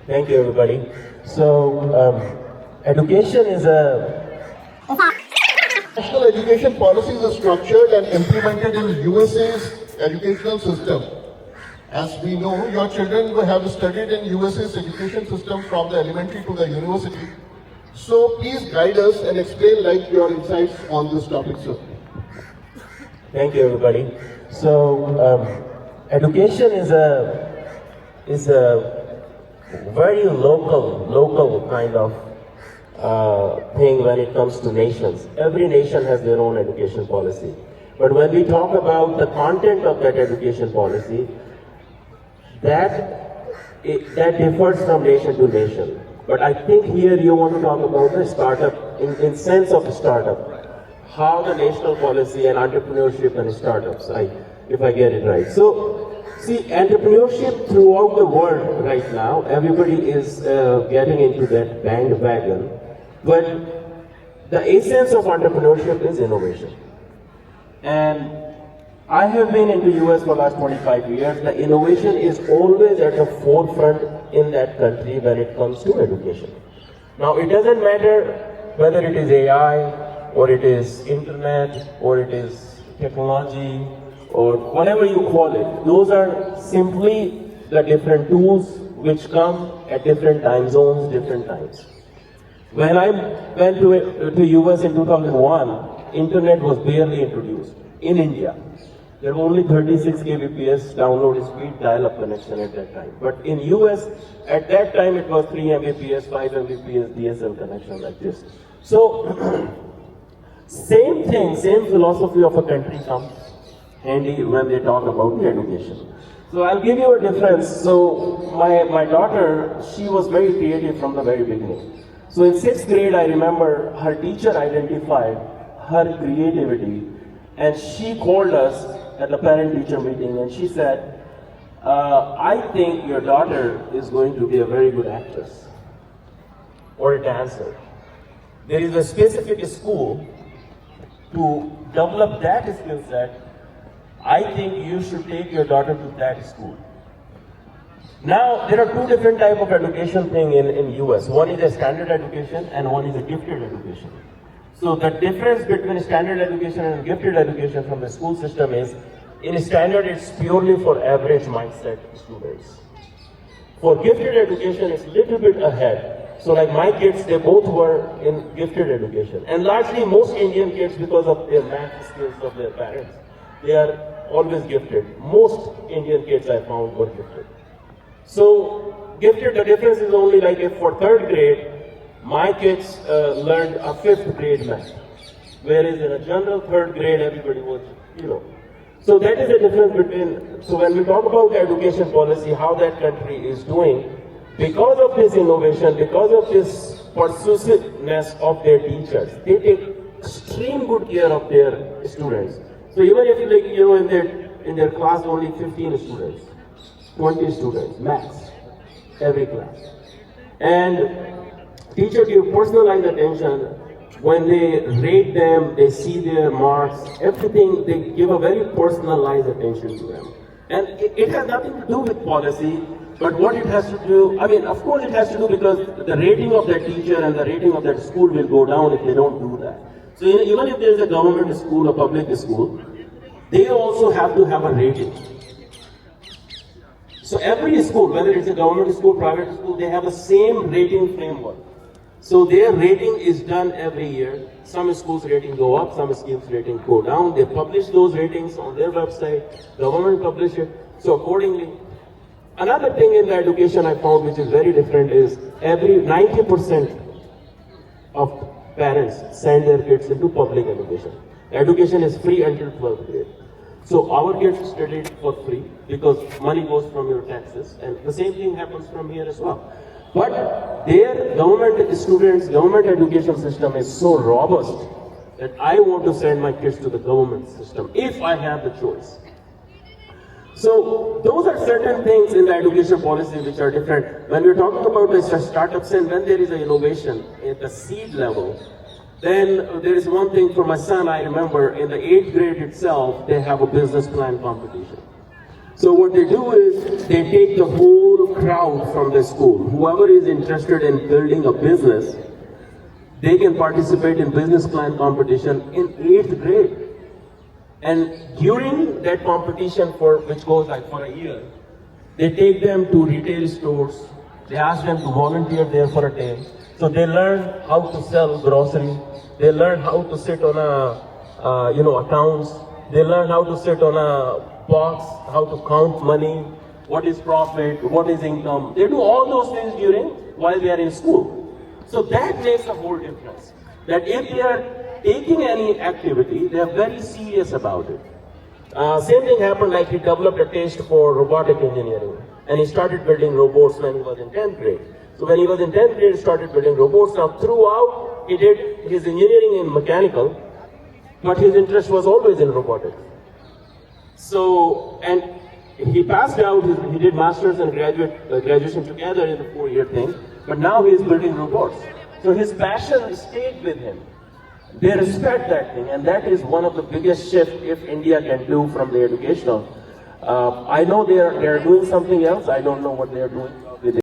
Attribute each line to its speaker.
Speaker 1: Thank you, everybody. Education is a
Speaker 2: National education policies are structured and implemented in USA's educational system. As we know, your children have studied in USA's education system from the elementary to the university. So please guide us and explain your insights on this topic, sir.
Speaker 1: Thank you, everybody. Education is a very local kind of thing when it comes to nations. Every nation has their own education policy. But when we talk about the content of that education policy, that differs from nation to nation. But I think here you want to talk about the startup, in sense of startup, how the national policy and entrepreneurship and startups, if I get it right. So, see, entrepreneurship throughout the world right now, everybody is getting into that bandwagon. But the essence of entrepreneurship is innovation. And I have been in the US for the last 25 years. The innovation is always at the forefront in that country when it comes to education. Now, it doesn't matter whether it is AI, or it is internet, or it is technology, or whatever you call it. Those are simply the different tools which come at different time zones, different times. When I went to US in 2001, internet was barely introduced in India. There were only 36 kbps download speed dial-up connection at that time. But in US, at that time it was 3 Mbps, 5 Mbps DSL connection like this. So, same thing, same philosophy of a country comes handy when they talk about the education. So I'll give you a difference. So my daughter, she was very creative from the very beginning. So in 6th grade, I remember her teacher identified her creativity, and she called us at the parent-teacher meeting, and she said, I think your daughter is going to be a very good actress or a dancer. There is a specific school to develop that skill set. I think you should take your daughter to that school. Now, there are two different types of education thing in US. One is a standard education and one is a gifted education. So the difference between standard education and gifted education from the school system is, in standard it's purely for average mindset students. For gifted education it's a little bit ahead. So like my kids, they both were in gifted education. And largely most Indian kids, because of their math skills of their parents, they are always gifted. Most Indian kids I found were gifted. So gifted, the difference is only like if for 3rd grade, my kids learned a 5th grade math. Whereas in a general 3rd grade, everybody was, So that is the difference between, so when we talk about the education policy, how that country is doing, because of this innovation, because of this persuasiveness of their teachers, they take extreme good care of their students. So even if in their class only 15 students, 20 students, max, every class. And teachers give personalized attention. When they rate them, they see their marks, everything, they give a very personalized attention to them. And it has nothing to do with policy, but what it has to do, of course it has to do because the rating of that teacher and the rating of that school will go down if they don't do that. So even if there is a government school, a public school, they also have to have a rating. So every school, whether it's a government school, private school, they have the same rating framework. So their rating is done every year. Some schools' rating go up, some schools' rating go down. They publish those ratings on their website. Government publish it. So accordingly, another thing in the education I found which is very different is 90% of parents send their kids into public education. Education is free until 12th grade. So our kids studied for free because money goes from your taxes, and the same thing happens from here as well. But their government students, government education system is so robust that I want to send my kids to the government system if I have the choice. So those are certain things in the education policy which are different. When we're talking about the startups and when there is an innovation at the seed level, then there is one thing for my son. I remember in the 8th grade itself, they have a business plan competition. So what they do is they take the whole crowd from the school. Whoever is interested in building a business, they can participate in business plan competition in 8th grade. And during that competition, which goes like for a year, they take them to retail stores. They ask them to volunteer there for a day. So they learn how to sell groceries. They learn how to sit on accounts. They learn how to sit on a box, how to count money, what is profit, what is income. They do all those things while they are in school. So that makes a whole difference. That if they are taking any activity, they are very serious about it. Same thing happened, like he developed a taste for robotic engineering, and he started building robots when he was in 10th grade. So when he was in 10th grade, he started building robots. Now throughout, he did his engineering in mechanical, but his interest was always in robotics. So, and he passed out, he did masters and graduation together in the 4-year thing, but now he is building robots. So his passion stayed with him. They respect that thing, and that is one of the biggest shifts if India can do from the educational. I know they are doing something else, I don't know what they are doing.